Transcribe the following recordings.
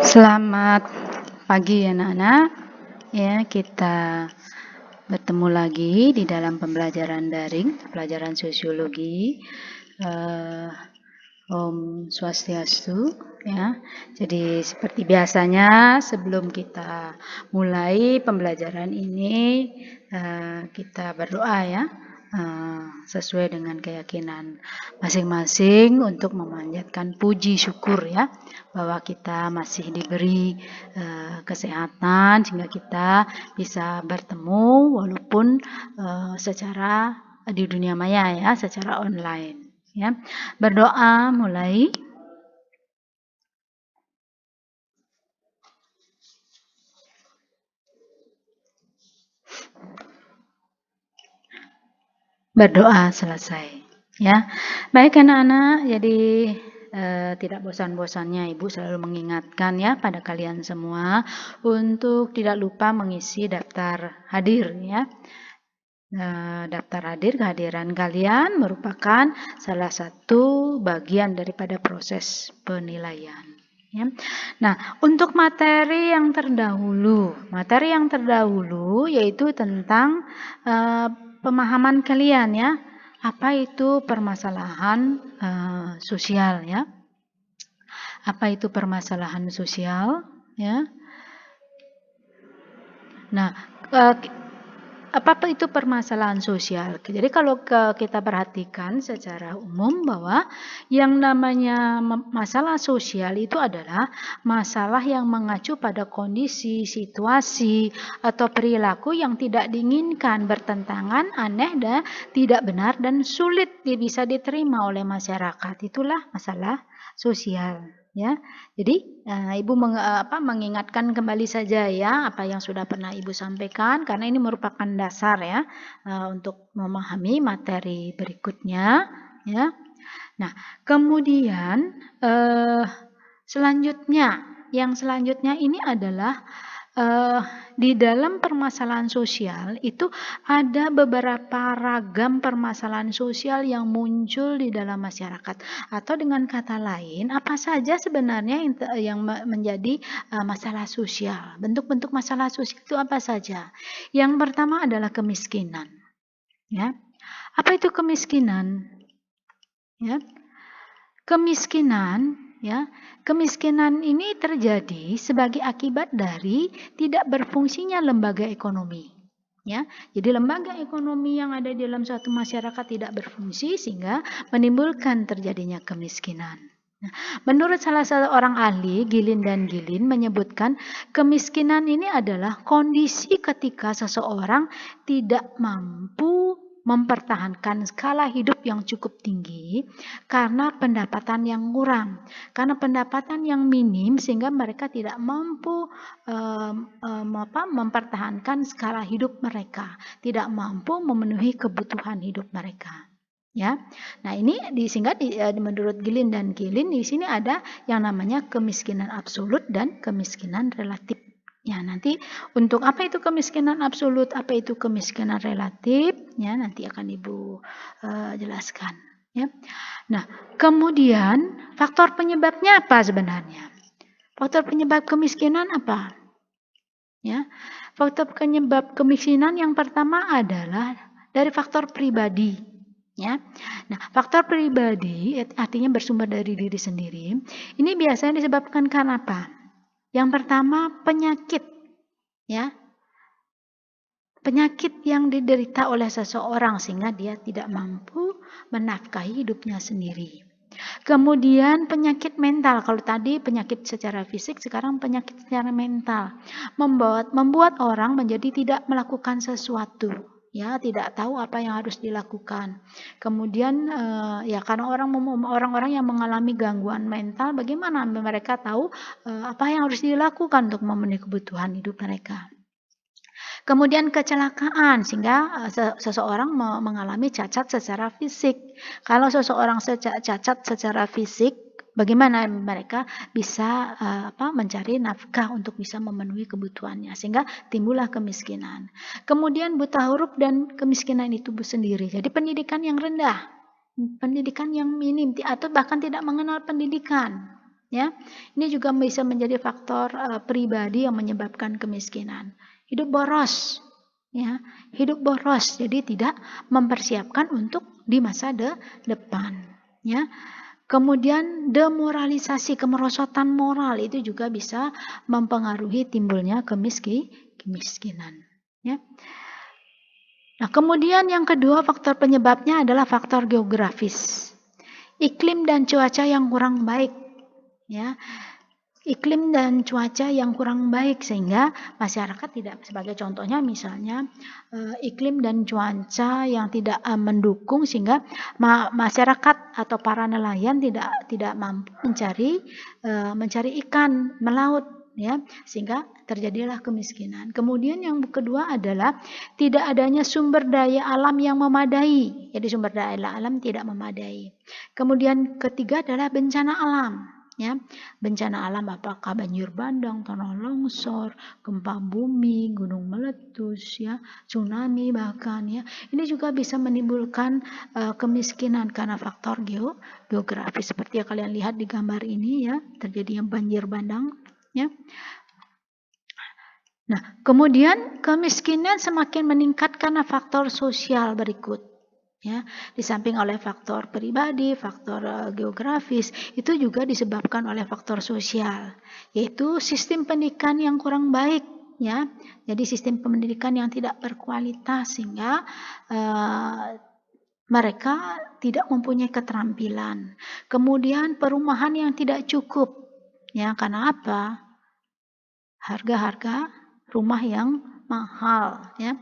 Selamat pagi anak-anak. Ya, kita bertemu lagi di dalam pembelajaran daring, pelajaran sosiologi. Om Swastiastu, ya. Jadi seperti biasanya sebelum kita mulai pembelajaran ini, kita berdoa ya, sesuai dengan keyakinan masing-masing untuk memanjatkan puji syukur ya, bahwa kita masih diberi kesehatan sehingga kita bisa bertemu walaupun secara di dunia maya ya, secara online. Ya, berdoa mulai. Berdoa selesai. Ya, baik anak-anak. Jadi tidak bosan-bosannya Ibu selalu mengingatkan ya pada kalian semua untuk tidak lupa mengisi daftar hadir ya. Daftar hadir, kehadiran kalian merupakan salah satu bagian daripada proses penilaian. Ya. Nah, untuk materi yang terdahulu yaitu tentang pemahaman kalian ya, apa itu permasalahan sosial ya? Apa itu permasalahan sosial ya? Nah, apa itu permasalahan sosial? Jadi kalau kita perhatikan secara umum bahwa yang namanya masalah sosial itu adalah masalah yang mengacu pada kondisi, situasi, atau perilaku yang tidak diinginkan, bertentangan, aneh, dan tidak benar, dan sulit bisa diterima oleh masyarakat. Itulah masalah sosial. Ya, jadi Ibu mengingatkan kembali saja ya apa yang sudah pernah Ibu sampaikan karena ini merupakan dasar ya untuk memahami materi berikutnya ya. Nah, kemudian selanjutnya ini adalah di dalam permasalahan sosial itu ada beberapa ragam permasalahan sosial yang muncul di dalam masyarakat, atau dengan kata lain apa saja sebenarnya yang menjadi masalah sosial. Bentuk-bentuk masalah sosial itu apa saja? Yang pertama adalah kemiskinan. Ya, apa itu kemiskinan? Ya, kemiskinan ini terjadi sebagai akibat dari tidak berfungsinya lembaga ekonomi. Ya, jadi lembaga ekonomi yang ada di dalam suatu masyarakat tidak berfungsi sehingga menimbulkan terjadinya kemiskinan. Nah, menurut salah satu orang ahli, Gilin dan Gilin menyebutkan kemiskinan ini adalah kondisi ketika seseorang tidak mampu mempertahankan skala hidup yang cukup tinggi karena pendapatan yang kurang, karena pendapatan yang minim sehingga mereka tidak mampu mempertahankan skala hidup mereka, tidak mampu memenuhi kebutuhan hidup mereka. Ya, nah ini menurut Gilin dan Gilin di sini ada yang namanya kemiskinan absolut dan kemiskinan relatif. Ya, nanti untuk apa itu kemiskinan absolut, apa itu kemiskinan relatif, ya nanti akan Ibu jelaskan. Ya. Nah, kemudian faktor penyebabnya apa sebenarnya? Faktor penyebab kemiskinan apa? Ya, faktor penyebab kemiskinan yang pertama adalah dari faktor pribadi. Ya, nah faktor pribadi artinya bersumber dari diri sendiri. Ini biasanya disebabkan karena apa? Yang pertama penyakit, ya. Penyakit yang diderita oleh seseorang sehingga dia tidak mampu menafkahi hidupnya sendiri. Kemudian penyakit mental, kalau tadi penyakit secara fisik, sekarang penyakit secara mental. Membuat orang menjadi tidak melakukan sesuatu. Ya, tidak tahu apa yang harus dilakukan. Kemudian ya karena orang-orang yang mengalami gangguan mental, bagaimana mereka tahu apa yang harus dilakukan untuk memenuhi kebutuhan hidup mereka. Kemudian kecelakaan sehingga seseorang mengalami cacat secara fisik. Kalau seseorang cacat secara fisik, bagaimana mereka bisa mencari nafkah untuk bisa memenuhi kebutuhannya sehingga timbullah kemiskinan. Kemudian buta huruf dan kemiskinan itu sendiri. Jadi pendidikan yang rendah, pendidikan yang minim atau bahkan tidak mengenal pendidikan. ya. Ini juga bisa menjadi faktor pribadi yang menyebabkan kemiskinan. Hidup boros, ya, hidup boros, jadi tidak mempersiapkan untuk di masa depan, ya. Kemudian demoralisasi, kemerosotan moral itu juga bisa mempengaruhi timbulnya kemiskinan, ya. Nah, kemudian yang kedua faktor penyebabnya adalah faktor geografis. Iklim dan cuaca yang kurang baik, ya. Iklim dan cuaca yang kurang baik sehingga masyarakat tidak, sebagai contohnya misalnya iklim dan cuaca yang tidak mendukung sehingga masyarakat atau para nelayan tidak mampu mencari ikan melaut, ya, sehingga terjadilah kemiskinan. Kemudian yang kedua adalah tidak adanya sumber daya alam yang memadai. Jadi sumber daya alam tidak memadai. Kemudian ketiga adalah bencana alam. Ya, bencana alam apakah banjir bandang, tanah longsor, gempa bumi, gunung meletus, ya, tsunami bahkan, ya. Ini juga bisa menimbulkan kemiskinan karena faktor geografis seperti yang kalian lihat di gambar ini, ya, terjadinya banjir bandang, ya. Nah, kemudian kemiskinan semakin meningkat karena faktor sosial berikut. Ya, di samping oleh faktor pribadi, faktor geografis, itu juga disebabkan oleh faktor sosial, yaitu sistem pendidikan yang kurang baik, ya. Jadi sistem pendidikan yang tidak berkualitas sehingga mereka tidak mempunyai keterampilan. Kemudian perumahan yang tidak cukup, ya, karena apa? Harga-harga rumah yang mahal, ya.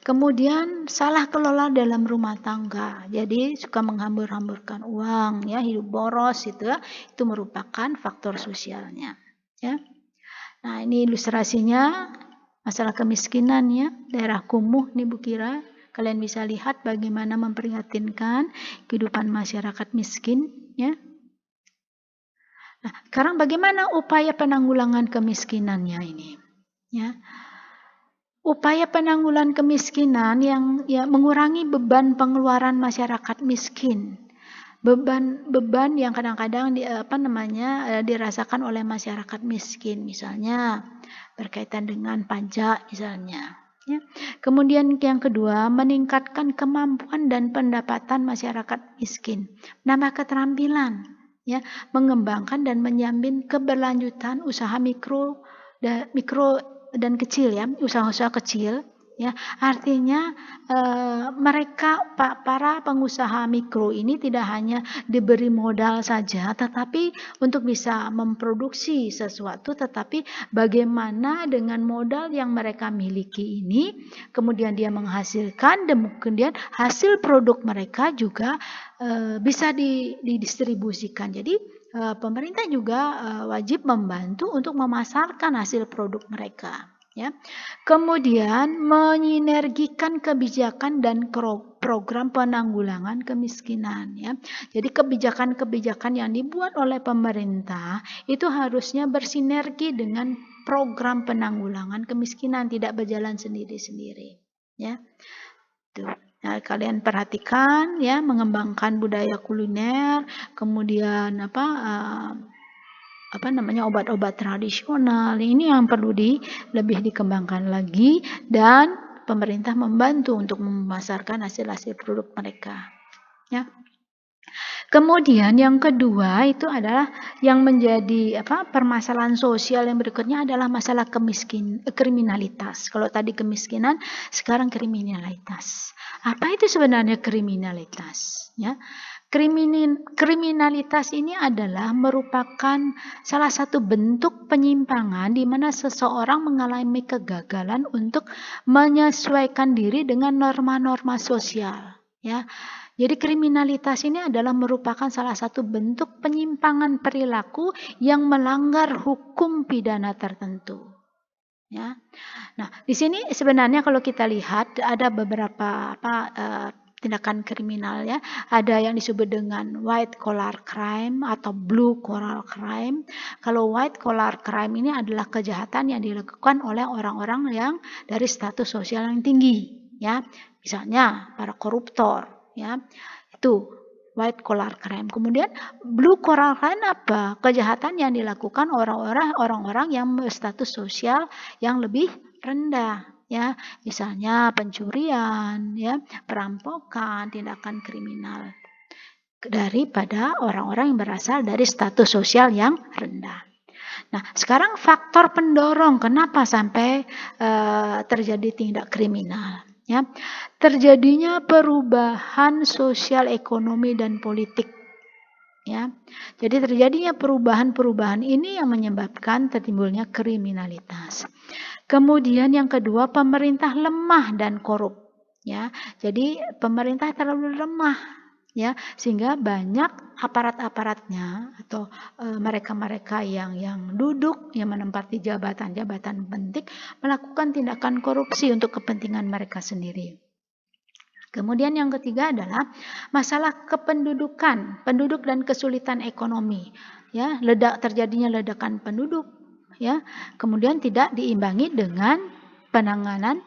Kemudian salah kelola dalam rumah tangga, jadi suka menghambur-hamburkan uang, ya, hidup boros itu, ya, itu merupakan faktor sosialnya, ya. Nah, ini ilustrasinya masalah kemiskinan, ya, daerah kumuh nih Bu Kira. Kalian bisa lihat bagaimana memprihatinkan kehidupan masyarakat miskin, ya. Nah, sekarang bagaimana upaya penanggulangan kemiskinannya ini, ya. Upaya penanggulangan kemiskinan yang mengurangi beban pengeluaran masyarakat miskin. Beban yang kadang-kadang dirasakan oleh masyarakat miskin, misalnya berkaitan dengan pajak misalnya, ya. Kemudian yang kedua, meningkatkan kemampuan dan pendapatan masyarakat miskin, menambah keterampilan, ya, mengembangkan dan menjamin keberlanjutan usaha mikro dan kecil, ya, usaha-usaha kecil, ya. Artinya mereka para pengusaha mikro ini tidak hanya diberi modal saja, tetapi untuk bisa memproduksi sesuatu, tetapi bagaimana dengan modal yang mereka miliki ini kemudian dia menghasilkan, dan kemudian hasil produk mereka juga bisa didistribusikan. Jadi pemerintah juga wajib membantu untuk memasarkan hasil produk mereka, ya. Kemudian menyinergikan kebijakan dan program penanggulangan kemiskinan, ya. Jadi kebijakan-kebijakan yang dibuat oleh pemerintah itu harusnya bersinergi dengan program penanggulangan kemiskinan, tidak berjalan sendiri-sendiri, ya. Tuh. Nah, kalian perhatikan, ya, mengembangkan budaya kuliner, kemudian obat-obat tradisional. Ini yang perlu lebih dikembangkan lagi, dan pemerintah membantu untuk memasarkan hasil-hasil produk mereka, ya. Kemudian yang kedua itu adalah yang menjadi permasalahan sosial yang berikutnya adalah masalah kriminalitas. Kalau tadi kemiskinan, sekarang kriminalitas. Apa itu sebenarnya kriminalitas? Ya, kriminalitas ini adalah merupakan salah satu bentuk penyimpangan di mana seseorang mengalami kegagalan untuk menyesuaikan diri dengan norma-norma sosial, ya. Jadi kriminalitas ini adalah merupakan salah satu bentuk penyimpangan perilaku yang melanggar hukum pidana tertentu, ya. Nah, di sini sebenarnya kalau kita lihat ada beberapa tindakan kriminal, ya. Ada yang disebut dengan white collar crime atau blue collar crime. Kalau white collar crime ini adalah kejahatan yang dilakukan oleh orang-orang yang dari status sosial yang tinggi, ya. Misalnya para koruptor, ya. Itu white collar crime. Kemudian blue collar crime apa? Kejahatan yang dilakukan orang-orang yang berstatus sosial yang lebih rendah, ya. Misalnya pencurian, ya, perampokan, tindakan kriminal daripada orang-orang yang berasal dari status sosial yang rendah. Nah, sekarang faktor pendorong kenapa sampai terjadi tindak kriminal, ya. Terjadinya perubahan sosial, ekonomi dan politik, ya. Jadi terjadinya perubahan-perubahan ini yang menyebabkan tertimbulnya kriminalitas. Kemudian yang kedua, pemerintah lemah dan korup, ya. Jadi pemerintah terlalu lemah, ya, sehingga banyak aparat-aparatnya atau mereka-mereka yang duduk, yang menempati jabatan-jabatan penting melakukan tindakan korupsi untuk kepentingan mereka sendiri. Kemudian yang ketiga adalah masalah kependudukan, penduduk dan kesulitan ekonomi, ya, terjadinya ledakan penduduk, ya, kemudian tidak diimbangi dengan penanganan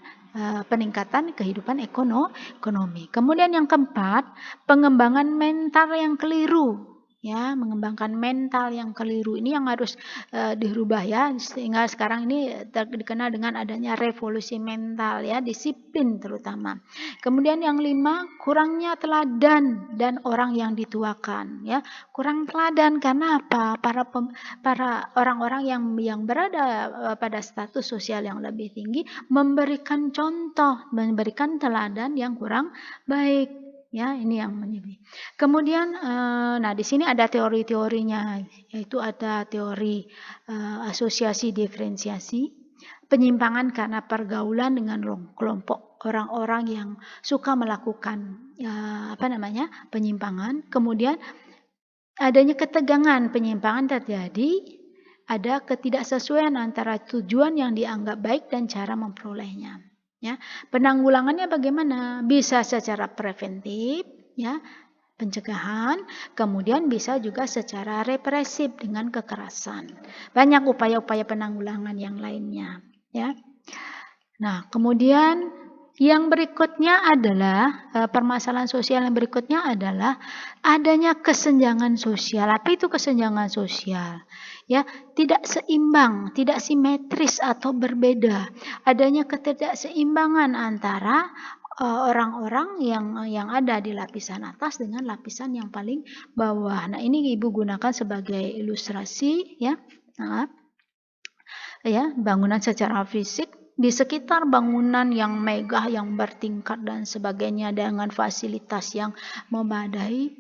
peningkatan kehidupan ekonomi. Kemudian yang keempat, pengembangan mental yang keliru, ya, mengembangkan mental yang keliru ini yang harus dirubah, ya, sehingga sekarang ini dikenal dengan adanya revolusi mental, ya, disiplin terutama. Kemudian yang lima, kurangnya teladan dan orang yang dituakan, ya, kurang teladan karena apa? Para orang-orang yang berada pada status sosial yang lebih tinggi memberikan contoh, memberikan teladan yang kurang baik, ya, ini yang menyebabkan. Kemudian nah di sini ada teori-teorinya, yaitu ada teori asosiasi diferensiasi, penyimpangan karena pergaulan dengan kelompok orang-orang yang suka melakukan penyimpangan. Kemudian adanya ketegangan, penyimpangan terjadi, ada ketidaksesuaian antara tujuan yang dianggap baik dan cara memperolehnya. Ya, penanggulangannya bagaimana? Bisa secara preventif, ya, pencegahan, kemudian bisa juga secara represif dengan kekerasan. Banyak upaya-upaya penanggulangan yang lainnya, ya. Nah, kemudian yang berikutnya adalah permasalahan sosial yang berikutnya adalah adanya kesenjangan sosial. Apa itu kesenjangan sosial? Ya, tidak seimbang, tidak simetris atau berbeda. Adanya ketidakseimbangan antara orang-orang yang ada di lapisan atas dengan lapisan yang paling bawah. Nah, ini Ibu gunakan sebagai ilustrasi, ya. Nah, ya, bangunan secara fisik. Di sekitar bangunan yang megah, yang bertingkat dan sebagainya dengan fasilitas yang memadai,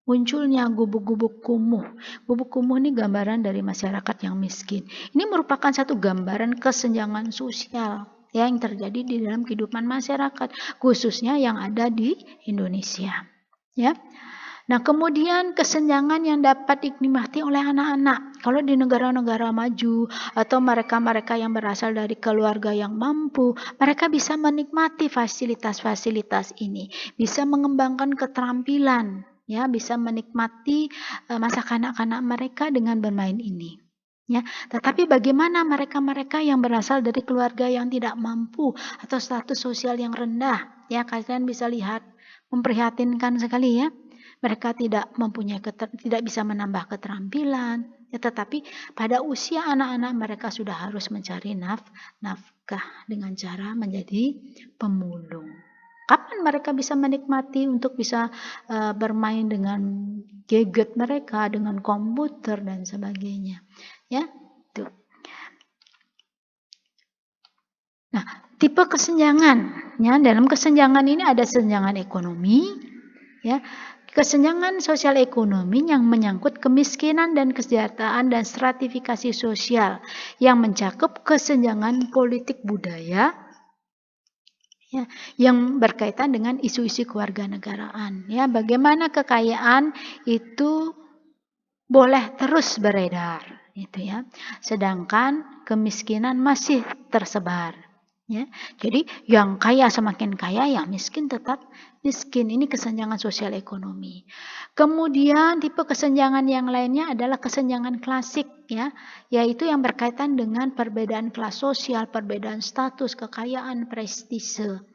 munculnya gubuk-gubuk kumuh. Gubuk kumuh ini gambaran dari masyarakat yang miskin. Ini merupakan satu gambaran kesenjangan sosial yang terjadi di dalam kehidupan masyarakat, khususnya yang ada di Indonesia. Ya. Nah, kemudian kesenjangan yang dapat dinikmati oleh anak-anak. Kalau di negara-negara maju atau mereka-mereka yang berasal dari keluarga yang mampu, mereka bisa menikmati fasilitas-fasilitas ini, bisa mengembangkan keterampilan, ya, bisa menikmati masa kanak-kanak mereka dengan bermain ini. Ya, tetapi bagaimana mereka-mereka yang berasal dari keluarga yang tidak mampu atau status sosial yang rendah? Ya, kalian bisa lihat, memprihatinkan sekali, ya. Mereka tidak bisa menambah keterampilan, ya, tetapi pada usia anak-anak mereka sudah harus mencari nafkah dengan cara menjadi pemulung. Kapan mereka bisa menikmati untuk bisa bermain dengan gadget mereka, dengan komputer dan sebagainya, ya, tuh. Nah, tipe kesenjangan, ya, dalam kesenjangan ini ada kesenjangan ekonomi, ya. Kesenjangan sosial ekonomi yang menyangkut kemiskinan dan kesejahteraan dan stratifikasi sosial yang mencakup kesenjangan politik budaya, ya, yang berkaitan dengan isu-isu kewarganegaraan. Ya, bagaimana kekayaan itu boleh terus beredar, gitu, ya. Sedangkan kemiskinan masih tersebar. Ya, jadi yang kaya semakin kaya, yang miskin tetap miskin. Ini kesenjangan sosial ekonomi. Kemudian tipe kesenjangan yang lainnya adalah kesenjangan klasik, ya, yaitu yang berkaitan dengan perbedaan kelas sosial, perbedaan status, kekayaan, prestise,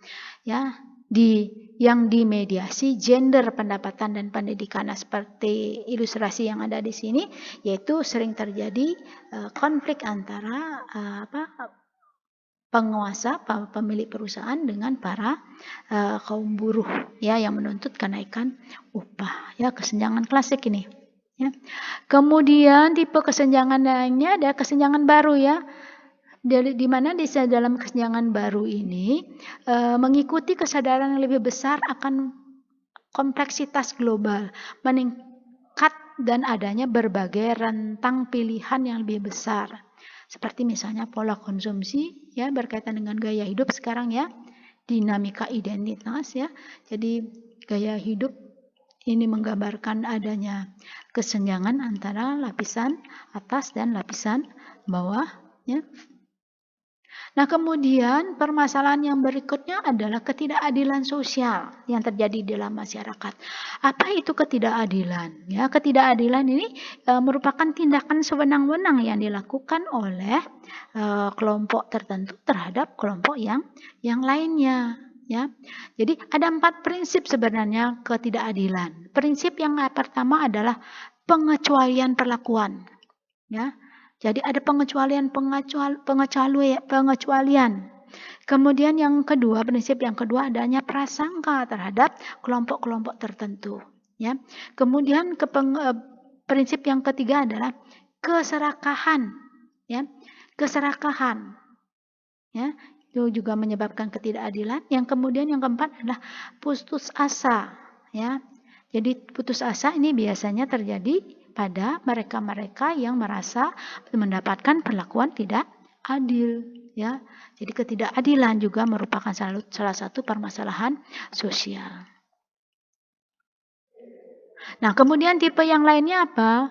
ya, di yang dimediasi gender, pendapatan dan pendidikan. Nah, seperti ilustrasi yang ada di sini, yaitu sering terjadi konflik antara penguasa, pemilik perusahaan dengan para kaum buruh ya yang menuntut kenaikan upah. Ya, kesenjangan klasik ini. Ya. Kemudian tipe kesenjangan lainnya ada kesenjangan baru ya. Di mana di dalam kesenjangan baru ini mengikuti kesadaran yang lebih besar akan kompleksitas global, meningkat dan adanya berbagai rentang pilihan yang lebih besar. Seperti misalnya pola konsumsi ya berkaitan dengan gaya hidup sekarang ya, dinamika identitas ya. Jadi gaya hidup ini menggambarkan adanya kesenjangan antara lapisan atas dan lapisan bawah ya. Nah, kemudian permasalahan yang berikutnya adalah ketidakadilan sosial yang terjadi dalam masyarakat. Apa itu ketidakadilan? Ya, ketidakadilan ini merupakan tindakan sewenang-wenang yang dilakukan oleh kelompok tertentu terhadap kelompok yang lainnya. Ya, jadi ada 4 prinsip sebenarnya ketidakadilan. Prinsip yang pertama adalah pengecualian perlakuan. Ya, jadi ada pengecualian. Kemudian yang kedua, prinsip yang kedua adanya prasangka terhadap kelompok-kelompok tertentu. Ya, kemudian prinsip yang ketiga adalah keserakahan. Ya, keserakahan. Ya, itu juga menyebabkan ketidakadilan. Yang kemudian yang keempat adalah putus asa. Ya, jadi putus asa ini biasanya terjadi pada mereka-mereka yang merasa mendapatkan perlakuan tidak adil. Ya, jadi ketidakadilan juga merupakan salah satu permasalahan sosial. Nah, kemudian tipe yang lainnya apa?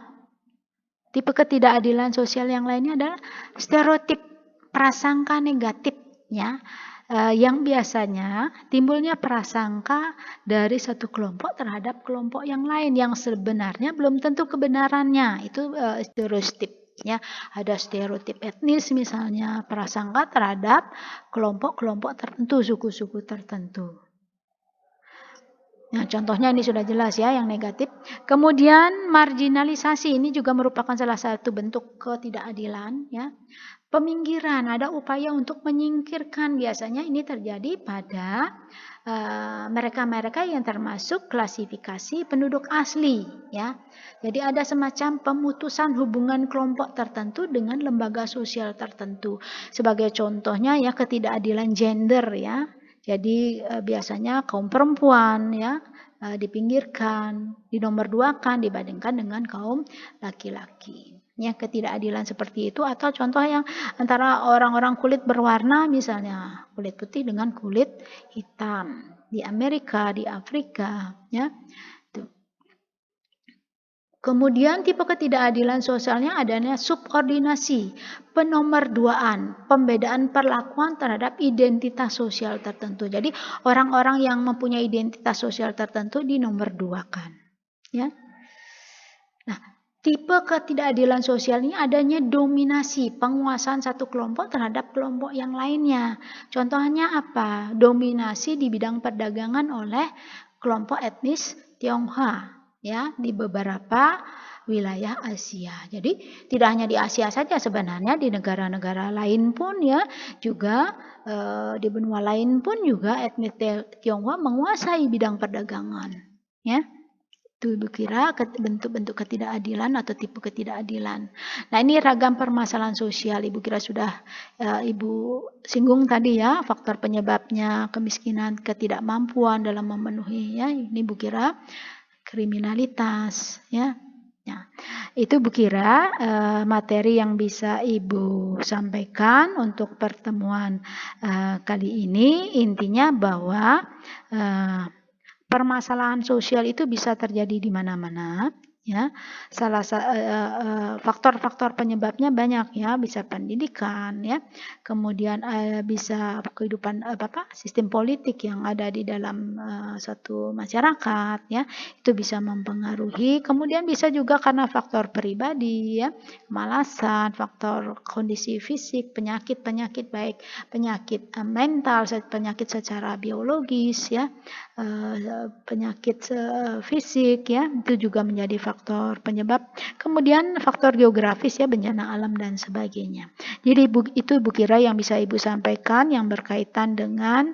Tipe ketidakadilan sosial yang lainnya adalah stereotip prasangka negatif ya. Yang biasanya timbulnya prasangka dari satu kelompok terhadap kelompok yang lain yang sebenarnya belum tentu kebenarannya. Itu stereotip ya. Ada stereotip etnis misalnya, prasangka terhadap kelompok-kelompok tertentu, suku-suku tertentu. Nah, contohnya ini sudah jelas ya yang negatif. Kemudian marginalisasi ini juga merupakan salah satu bentuk ketidakadilan ya. Peminggiran, ada upaya untuk menyingkirkan, biasanya ini terjadi pada mereka-mereka yang termasuk klasifikasi penduduk asli ya. Jadi ada semacam pemutusan hubungan kelompok tertentu dengan lembaga sosial tertentu. Sebagai contohnya ya ketidakadilan gender ya. Jadi biasanya kaum perempuan ya dipinggirkan, dinomorduakan dibandingkan dengan kaum laki-laki. Ya, ketidakadilan seperti itu atau contoh yang antara orang-orang kulit berwarna misalnya kulit putih dengan kulit hitam di Amerika, di Afrika ya. Kemudian tipe ketidakadilan sosialnya adanya subordinasi, penomorduaan, pembedaan perlakuan terhadap identitas sosial tertentu. Jadi orang-orang yang mempunyai identitas sosial tertentu dinomorduakan. Ya. Nah, tipe ketidakadilan sosial ini adanya dominasi, penguasaan satu kelompok terhadap kelompok yang lainnya. Contohnya apa? Dominasi di bidang perdagangan oleh kelompok etnis Tionghoa ya di beberapa wilayah Asia. Jadi tidak hanya di Asia saja sebenarnya, di negara-negara lain pun ya juga di benua lain pun juga etnis Tionghoa menguasai bidang perdagangan ya. Itu Ibu kira bentuk-bentuk ketidakadilan atau tipe ketidakadilan. Nah, ini ragam permasalahan sosial. Ibu kira sudah Ibu singgung tadi ya, faktor penyebabnya kemiskinan, ketidakmampuan dalam memenuhi ya. Ini Ibu kira kriminalitas ya. Nah, itu Bu kira materi yang bisa Ibu sampaikan untuk pertemuan kali ini. Intinya bahwa permasalahan sosial itu bisa terjadi di mana-mana ya. Faktor-faktor penyebabnya banyak ya, bisa pendidikan ya. Kemudian bisa kehidupan sistem politik yang ada di dalam satu masyarakat ya. Itu bisa mempengaruhi. Kemudian bisa juga karena faktor pribadi ya, kemalasan, faktor kondisi fisik, penyakit-penyakit baik penyakit mental, penyakit secara biologis ya. penyakit fisik ya, itu juga menjadi faktor penyebab. Kemudian faktor geografis ya, bencana alam dan sebagainya. Jadi itu Ibu kira yang bisa Ibu sampaikan yang berkaitan dengan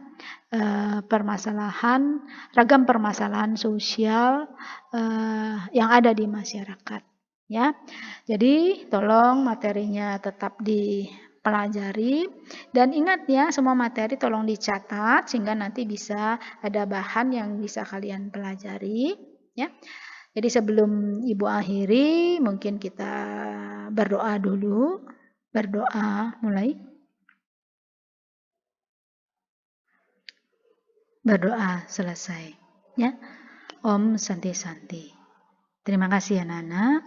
ragam permasalahan sosial yang ada di masyarakat ya. Jadi tolong materinya tetap dipelajari dan ingat ya, semua materi tolong dicatat sehingga nanti bisa ada bahan yang bisa kalian pelajari ya. Jadi sebelum Ibu akhiri, mungkin kita berdoa dulu. Berdoa mulai. Berdoa selesai ya. Om Santi Santi. Terima kasih ya Nana.